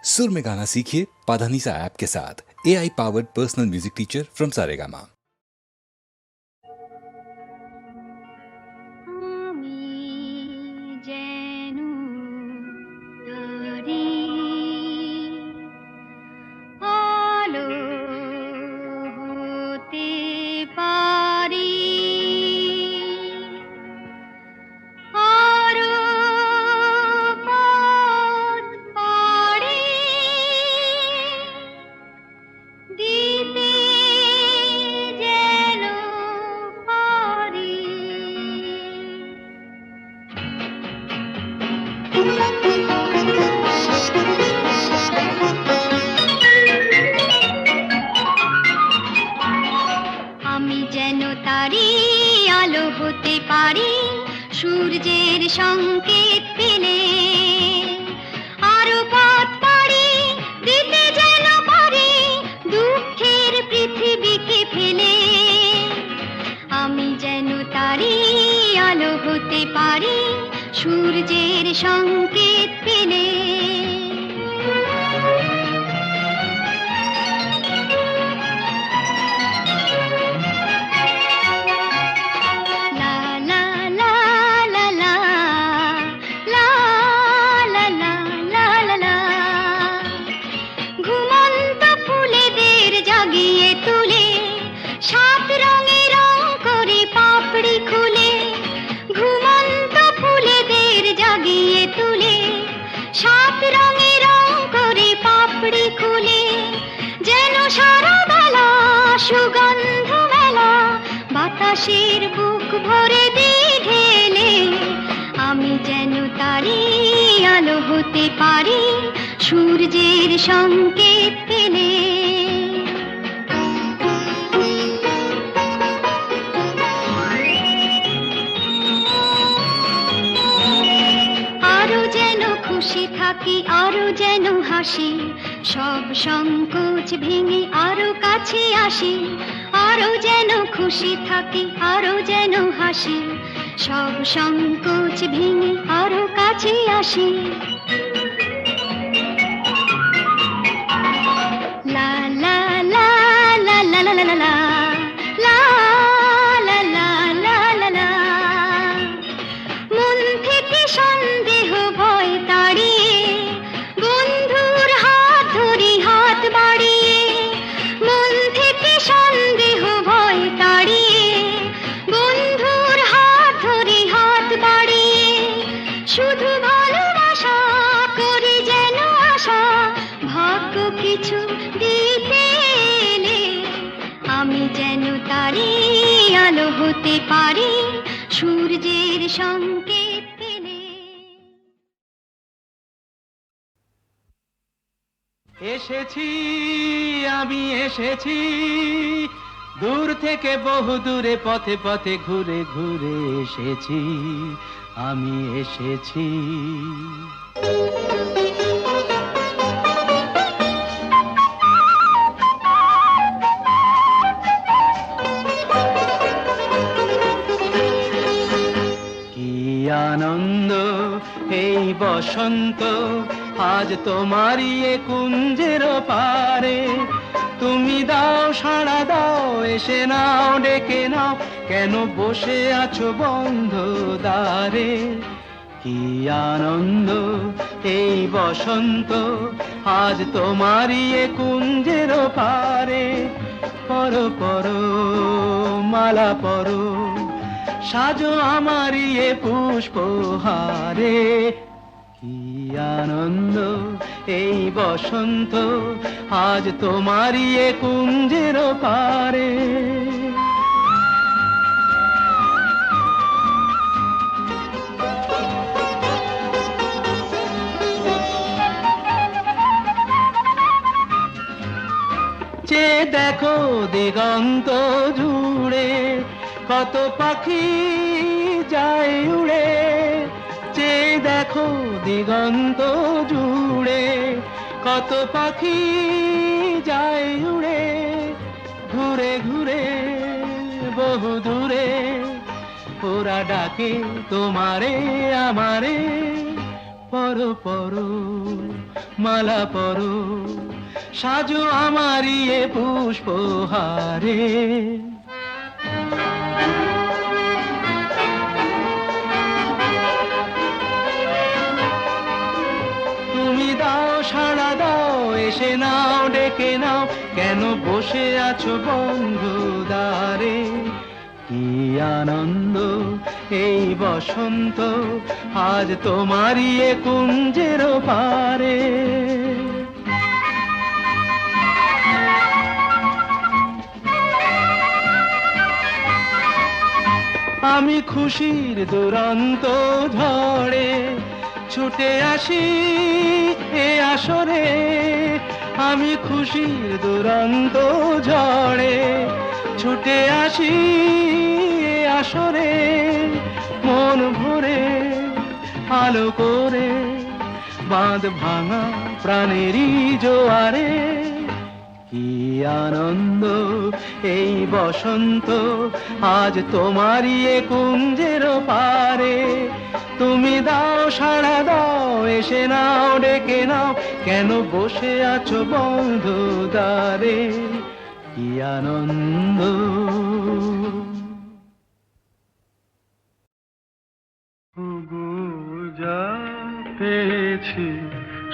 सुर में गाना सीखिए पाधानीसा ऐप के साथ। AI powered personal music teacher from Saregama. সূর্যের সংকেত পেলে আরো পথ পাড়ি দিতে যেন পারি দুঃখের পৃথিবীকে ফেলে। আমি যেন তারি আলো হতে পারি সূর্যের সংকেত পেলে। সুগন্ধ মেলা বাতাসের বুক ভরে দিয়ে ঢেলে আমি যেন তারি আলো হতে পারি সূর্যের সংকেত পেলে। আরো যেন খুশি থাকি আরো যেন হাসি সব সংকোচ ভেঙে আরো কাছে আসি। আরো যেন খুশি থাকি আরো যেন হাসি সব সংকোচ ভেঙে আরো কাছে আসি। লা লা লা লা লা লা লা লা লা লা লা লা লা লা। মন থেকে সন্দেহ ভয় তাড়িয়ে বন্ধুর হাত ধরি হাত বাড়িয়ে। মন থেকে সন্দেহ ভয় তাড়িয়ে বন্ধুর হাত ধরি হাত বাড়িয়ে। শুধু ভালোবাসা করি যেন আশা ভাগ্য কিছু দিতে এলে আমি যেন তারি আলো হতে পারি সূর্যের সংকেত পেলে। এসেছি আমি এসেছি দূর থেকে বহু দূরে পথে পথে ঘুরে ঘুরে এসেছি আমি এসেছি। কি আনন্দ এই বসন্ত আজ তোমারই এ কুঞ্জের পারে। তুমি দাও সাড়া দাও এসে নাও ডেকে নাও কেন বসে আছো বন্ধ দ্বারে। কি আনন্দ এই বসন্ত আজ তোমারই এ কুঞ্জের পারে। পরো পরো মালা পরো সাজো আমারই এ পুষ্পহারে। কি আনন্দ এই বসন্ত আজ তোমারই এ কুঞ্জের পারে। চেয়ে দেখো দিগন্ত জুড়ে কত পাখি যায় উড়ে। চেয়ে দেখো দিগন্ত জুড়ে কত পাখি যায় উড়ে। ঘুরে ঘুরে বহু দূরে ওরা ডাকে তোমারে আমারে। পরো পরো মালা পরো, সাজো আমারই এ পুষ্পহারে। তুমি দাও সাড়া দাও, এসে নাও ডেকে নাও, কেন বসে আছো বন্ধ দ্বারে। কি আনন্দ এই বসন্ত, আজ তোমারই এ কুঞ্জের পারে। আমি খুশির দুরন্ত ঝড়ে ছুটে আসি এ আসরে। আমি খুশির দুরন্ত ঝড়ে ছুটে আসি এ আসরে। মন ভরে আলো করে বাঁধ ভাঙা প্রাণেরই জোয়ারে। কি আনন্দ এই বসন্ত, আজ তোমারই এ কুঞ্জের পারে। তুমি দাও সাড়া দাও, এসে নাও ডেকে নাও, কেন বসে আছো বন্ধ দ্বারে। কি আনন্দ। যা পেয়েছি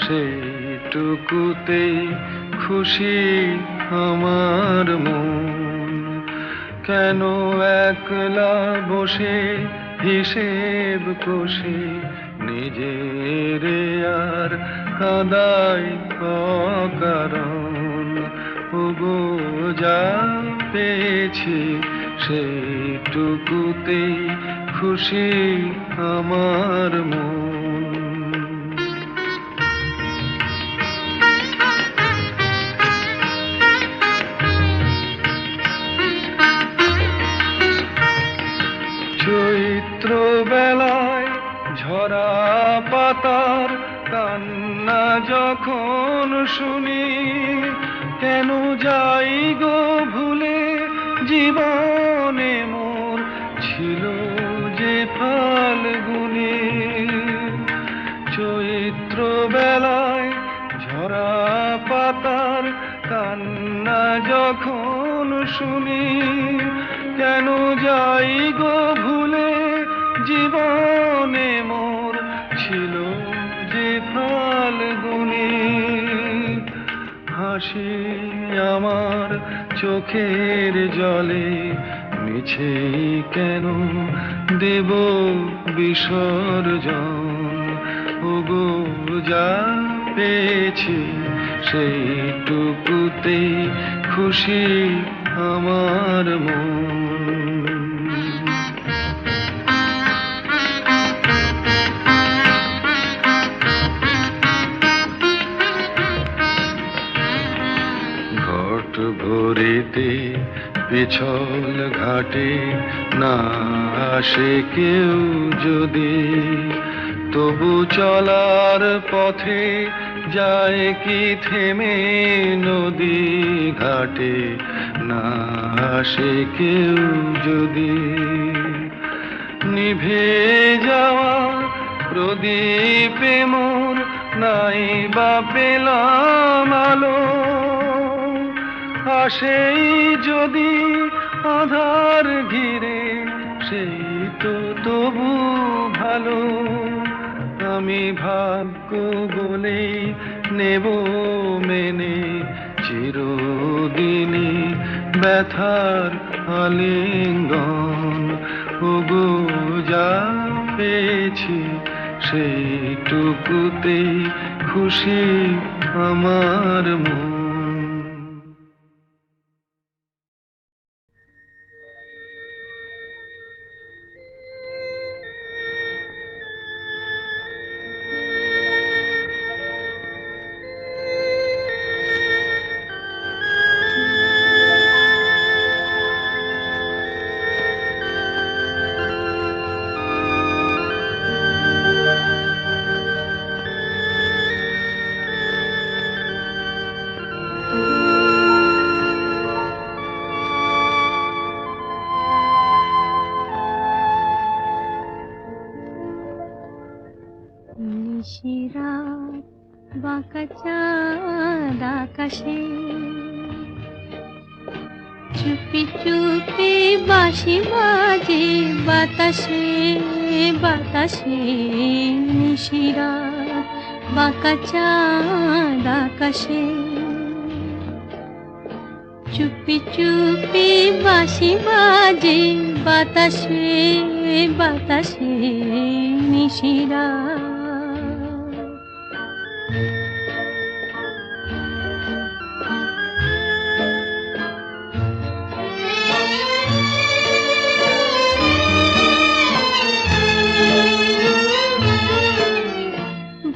সেইটুকুতেই খুশি আমার মন। কেন একলা বসে হিসেব কষে নিজের আর কাঁদাই অকারণ। ওগো যা পেয়েছি সেইটুকুতেই খুশি আমার মন। চৈত্র বেলায় ঝরা পাতার কান্না যখন শুনি, কেন যাই গো ভুলে জীবনে মোর ছিল যে ফাল্গুনি। চৈত্র বেলায় ঝরা পাতার কান্না যখন শুনি, কেন যাই গো ভুলে জীবনে মোর ছিল যে ফাল্গুনি। হাসি আমার চোখের জলে মিছে কেন দেব বিসর্জন। ওগো যা পেয়েছি সেইটুকুতেই খুশি আমার মন। ঘট ভরিতে পিছল ঘাটে না আসে কেউ যদি, তবু চলার পথে যায় কি থেমে নদী ঘাটে না আসে কেউ যদি। নিভে যাওয়া প্রদীপে মোর নাই বা পেলাম আলো, আসেই যদি আধার ঘিরে সেই তো তবু ভালো। আমি ভাগ্য বলেই নেব মেনে চিরদিনই ব্যথার আলিঙ্গন। ওগো যা পেয়েছি সেইটুকুতেই খুশি আমার মন। বাঁকা চাঁদ আকাশে, চুপি চুপি বাঁশি বাজে বাতাসে বাতাসে, নিশিরাত বাঁকা চাঁদ আকাশে, চুপি চুপি বাঁশি বাজে বাতাসে বাতাসে, নিশিরাত।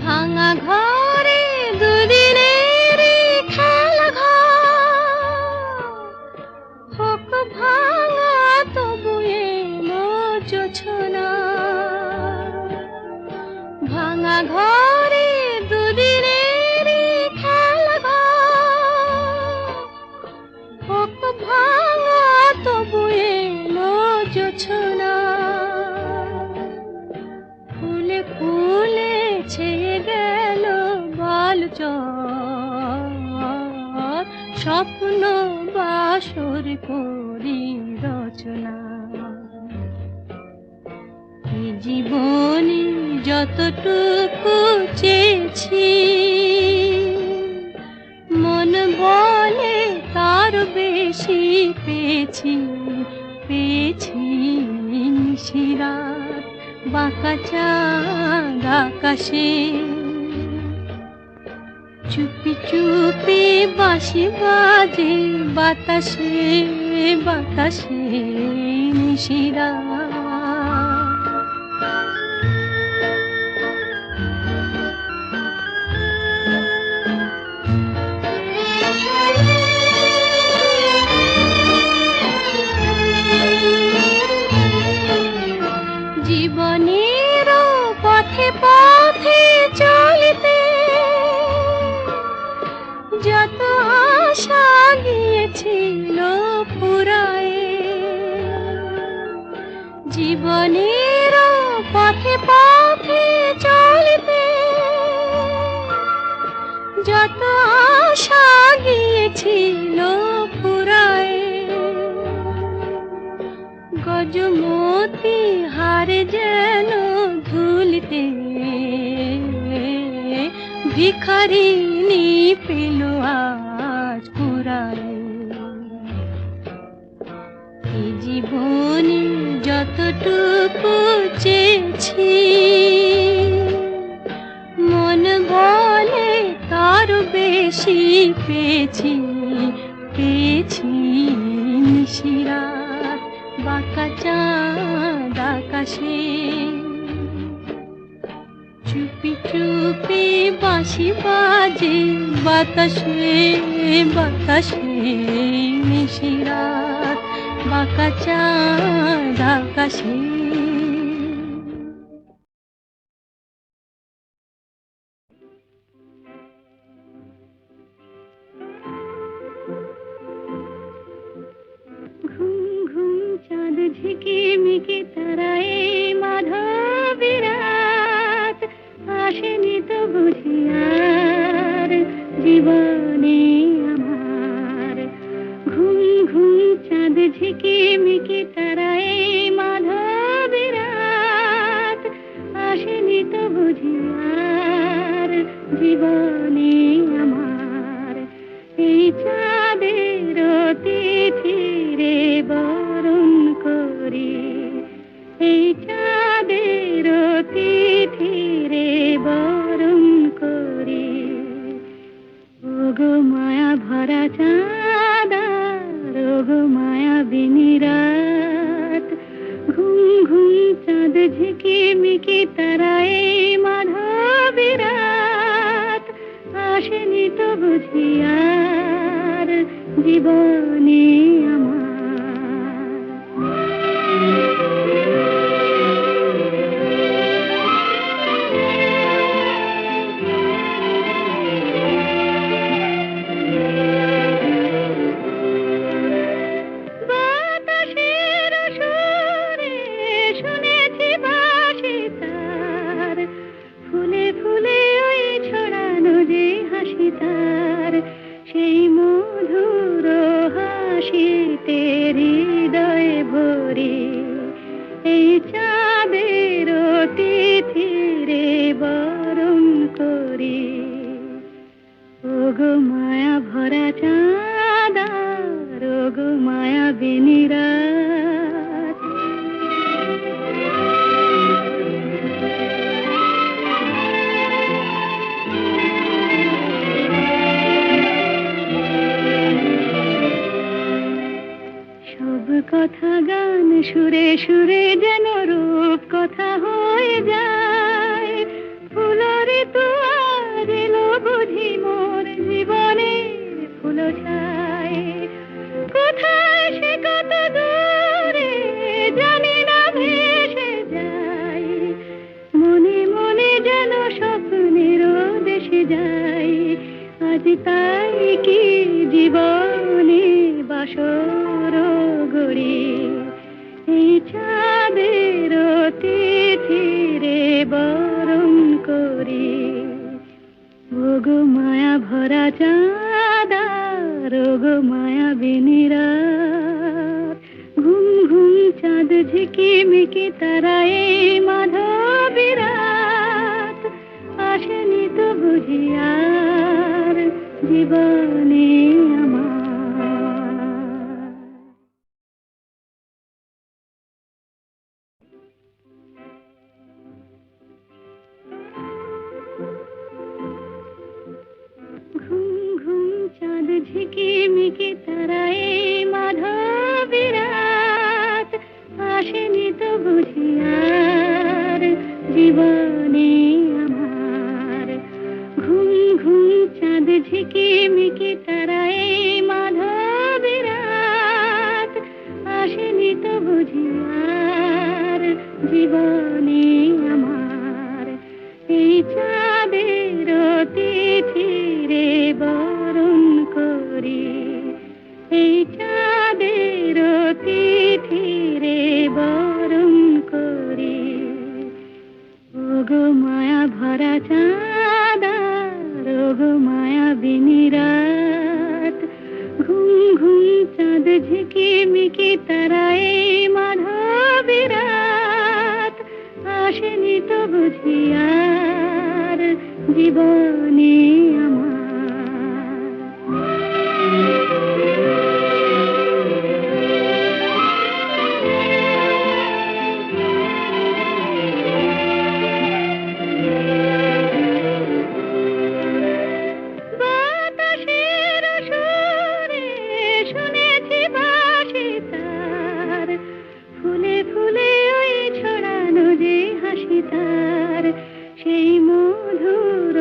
ভাঙা ঘরে দুদিনের খেলা ঘর, হোক ভাঙা তবু এলো জোছনা। ভাঙা ঘরে দুদিনের খেলা ঘর, হোক ভাঙা তবু এলো জোছনা। ফুলে ফুলে ছেয়ে গেল বালুচর, স্বপ্ন বাসর করি রচনা। এই জীবনে যতটুকু চেয়েছি, মন বলে তার বেশি পেয়েছি পেয়েছি। নিশিরাত বাঁকা চাঁদ আকাশে, চুপি চুপি বাঁশি বাজে বাতাসে বাতাসে, নিশিরাত। জীবনের পথে পথে চলিতে যত আশা গিয়েছিল ফুরায়ে, জীবনের পথে পথে চলিতে যত আশা গিয়েছিল ফুরায়ে। গজমতি হারে যেন ধুলিতে ভিখারিনী পেল আজ কুড়ায়। এই জীবনে যতটুকু চেয়েছি, মন বলে তার বেশি পেয়েছি পেয়েছি। নিশিরাত বাঁকা চাঁদ আকাশে, চুপি চুপি বাঁশি বাজে বাতাসে বাতাসে, নিশিরাত বাঁকা চাঁদ আকাশে। চাঁদ ঝিকিমিকি তারায় মাধবী রাত, আসেনি তো বুঝি আর জীবনে আমার। ঘুম ঘুম চাঁদ ঝিকিমিকি তারায় মাধবী রাত, আসেনি তো বুঝি আর জীবনে আমার। এই চাঁদের তিথি রে বরণ করি, এই চাঁদের তিথি রে বরণ করি। ওগো মায়া ভরা চাঁদ, ওগো মায়া বিনি রাত, ঘুম ঘুম চাঁদ ঝিকিমিকি তারায় মাধবী রাত, আসেনি তো বুঝি আর জীবনে আমার। বাতাসের সুরে শুনেছি বাঁশি তার, ফুলে ফুলে ওই ছড়ানো যে ওগো মায়া ভরা চাঁদ আর ওগো মায়া বিনিরাত, সব কথা গান সুরে সুরে যেন রূপ কথা হয়ে যায়। ফুলরে তো আর এলো বুঝি মোর জীবনের ফুল ছায়, কোথায় সে কত দূরে জানি না ভেসে যায়। মনে মনে যেন স্বপ্নের দেশে যাই, আজ তাই কি জীবনে বাসর গড়ি। এই চাঁদের তিথিরে বরণ করি, ওগো মায়া ভরা চাঁদ আর ওগো মায়া বিনিরাত। ঘুম ঘুম চাঁদ ঝিকিমিকি তারা এই মাধবী রাত, আসেনি তো বুঝি আর জীবনে আমার। ঘুম ঘুম চাঁদ ঝিকিমিকি তারা এই মাধবী রাত, আসেনি তো বুঝি আর জীবনে আমার। ঘুম ঘুম চাঁদ ঝিকিমিকি তারা এই মাধবী রাত, আসেনি তো বুঝি আর জীবনে আমার। এই চাঁদের তিথিরে বরণ করি, এই চাঁদের তিথিরে বরণ করি, ওগো মায়া ভরা চাঁদ আর ওগো মায়া বিনিরাত। ঘুম ঘুম চাঁদ ঝিকিমিকি তারা এই মাধবী রাত, আসেনি তো বুঝি আর জীবনে আমার। বাতাসের সুরে শুনেছি বাঁশি তার, ফুলে ফুলে ওই ছড়ানো যে হাসি তার, সেই মধুর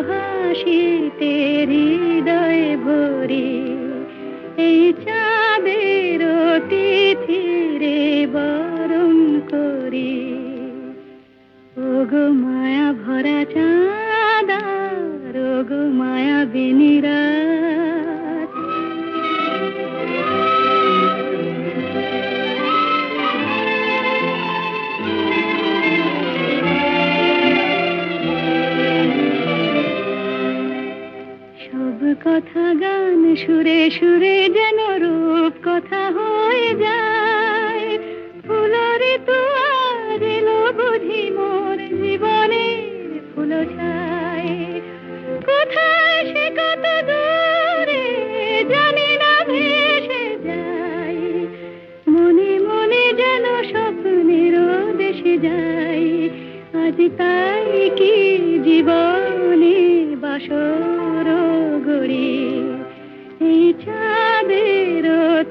হাসিতে হৃদয় ভরি। এই চাঁদের তিথিরে বরণ করি, ওগো মায়া ভরা চাঁদ আর ওগো মায়া বিনিরাত। সব কথা গান সুরে সুরে যেন রূপ কথা হয়ে যায়। ফুলরে তো আর এলো বুঝি মোর জীবনের ফুল ছায়, কোথায় সে কত দূরে জানি না ভেসে যায়। মনে মনে যেন স্বপ্নের দেশে যাই, আজ তাই কি জীবনে বাসর গড়ি। এই চাঁদের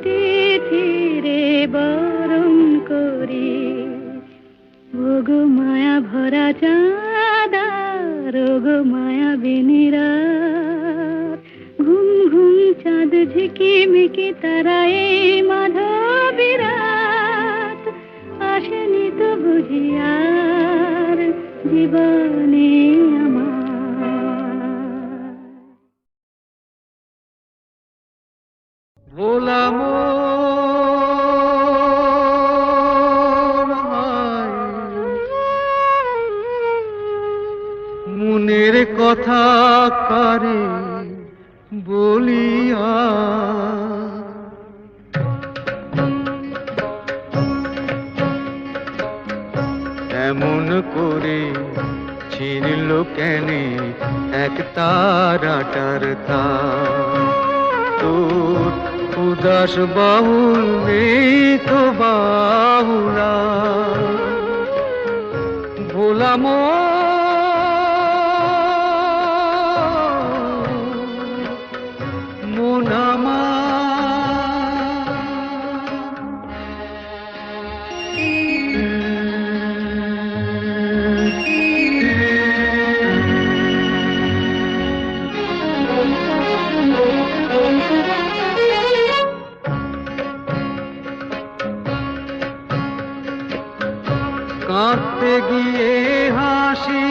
তিথিরে বরণ করি, ওগো মায়া ভরা চাঁদ আর ওগো মায়া বিনিরাত। ঘুম ঘুম চাঁদ ঝিকিমিকি তারা এই মাধবী রাত, আসেনি তো বুঝি আর জীবনে আমার। ভোলা মনের কথা কারে বলিয়া, এমন করে ছিড়ল কেনে এক তারাটার তার। তোর উদাস বাউল নেই তো বাউলা, ভোলা মন আমার। কাঁদতে গিয়ে হাসি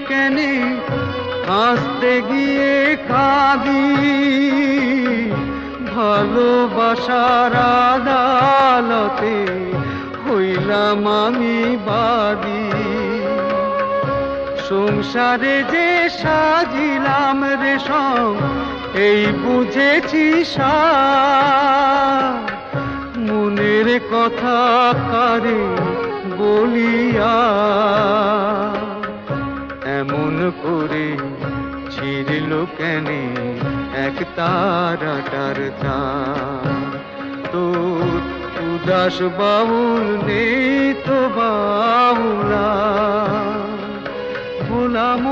কেনে, হাসতে গিয়ে কাঁদি, ভালোবাসার আদালতে হইলাম আমি বাদী। সংসারে যে সাজিলাম রেশম, এই বুঝেছি সার। মনের কথা কারে বলিয়া এমন করে ছিড়ল কেনে এক তারাটার তার। তোর উদাস বাউল নেই তো বাউলা, ভোলাম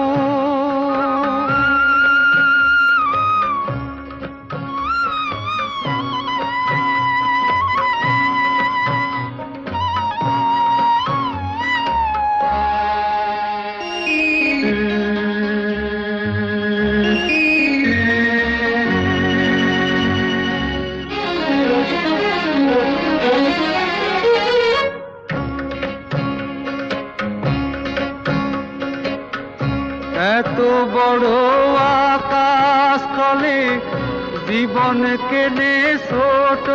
এত বড় আকাশ তলে জীবন কেনে ছোট,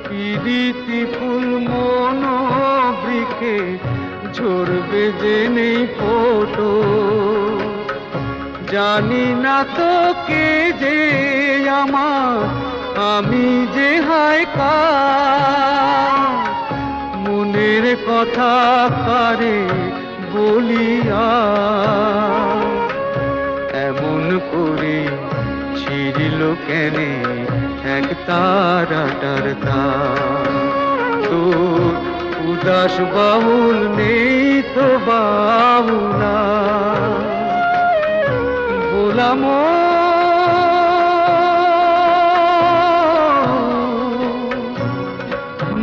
পিরিতি ফুল মন বৃক্ষে ঝরবে যে নেই ফোটো। জানি না তো কে যে আমার, আমি যে হায় কার। মনের কথা কারে বলিয়া এমন করে ছিড়ল কেনে এক তারাটার তার। তোর উদাস বাউল নেই তো বাউলা, বলাম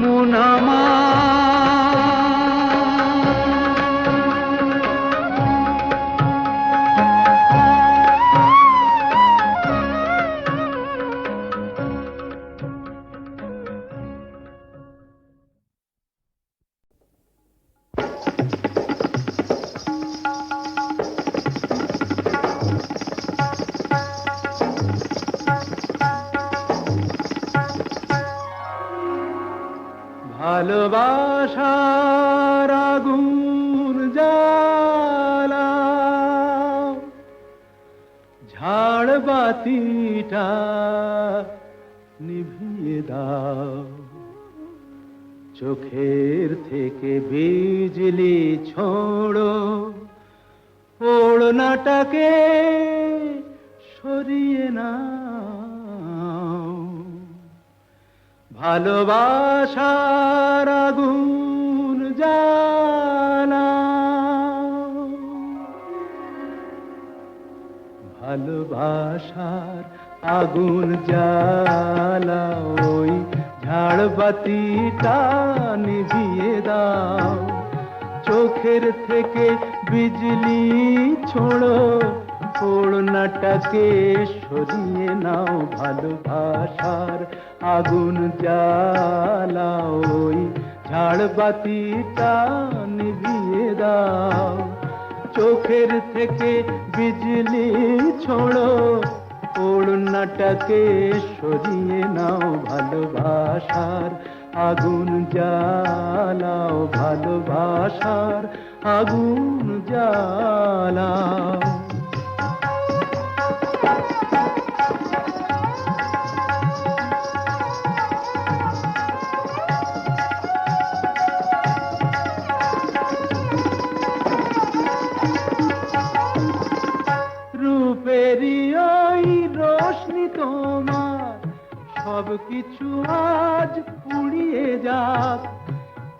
মন আমার। ভালোবাসার আগুন জ্বালা, ঝাড় বাতিটা নিভিয়ে দাও। চোখের থেকে বিজলি ছোড়ো, ওড়নাটাকে সরিয়ে নাও। ভালোবাসার আগুন জ্বালা, ভালোবাসার আগুন জ্বালা, ওই ঝাড়বাতিটা নিভিয়ে দাও। চোখের থেকে বিজলি ছোড়ো, ওড়নাটাকে সরিয়ে নাও। ভালোবাসার আগুন জ্বালা, ওই ঝাড়বাতিটা নিভিয়ে দাও। চোখের থেকে বিজলি ছোড়ো, ওড়নাটাকে সরিয়ে নাও। ভালোবাসার আগুন জ্বালাও, ভালোবাসার আগুন জ্বালাও। চোখেরই ওই রোশনি তোমার সব কিছু আজ পুড়িয়ে যাক,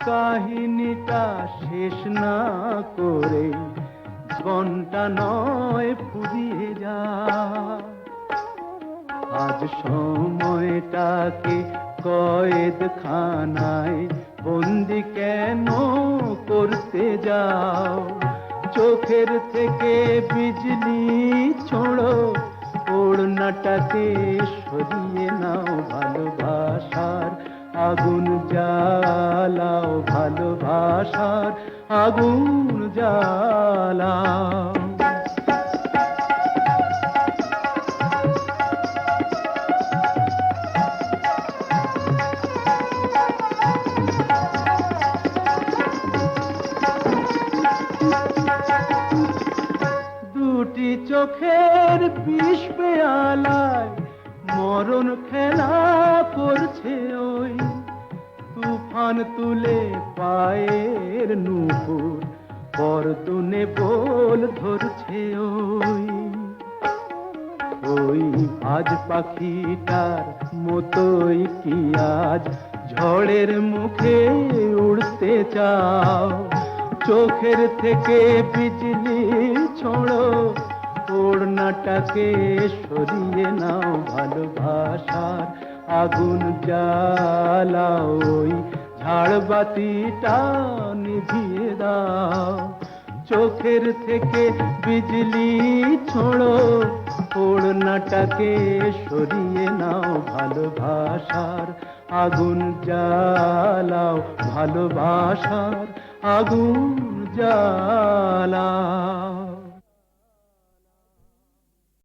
কাহিনীটা শেষ না করে ঘন্টা নয় ফুরিয়ে যাক। আজ সময়টাকে কয়েদখানায় বন্দি কেন করতে যাও? চোখের থেকে বিজলি ছোড়ো, ওড়নাটাকে সরিয়ে নাও, ভালোবাসার আগুন জ্বালাও, ভালোবাসার আগুন জ্বালাও। দুটি চোখের বিষ পেয়ালায় মরণ খেলা করছে ওই, তুফান তুলে পায়ের নুপুর পরদুনে বল ধরছে ওই। ওই আজ পাখিটার মতোই কি আজ ঝড়ের মুখে উড়তে চাও? চোখের থেকে বিজলি ছোড়ো, ওড়নাটাকে সরিয়ে নাও, ভালোবাসার আগুন জ্বালাও, ওই ঝাড়বাতিটা নিভিয়ে দাও। চোখের থেকে বিজলি ছোড়ো, ওড়নাটাকে সরিয়ে নাও, ভালোবাসার আগুন জ্বালাও, ভালোবাসার আগুন জ্বালাও।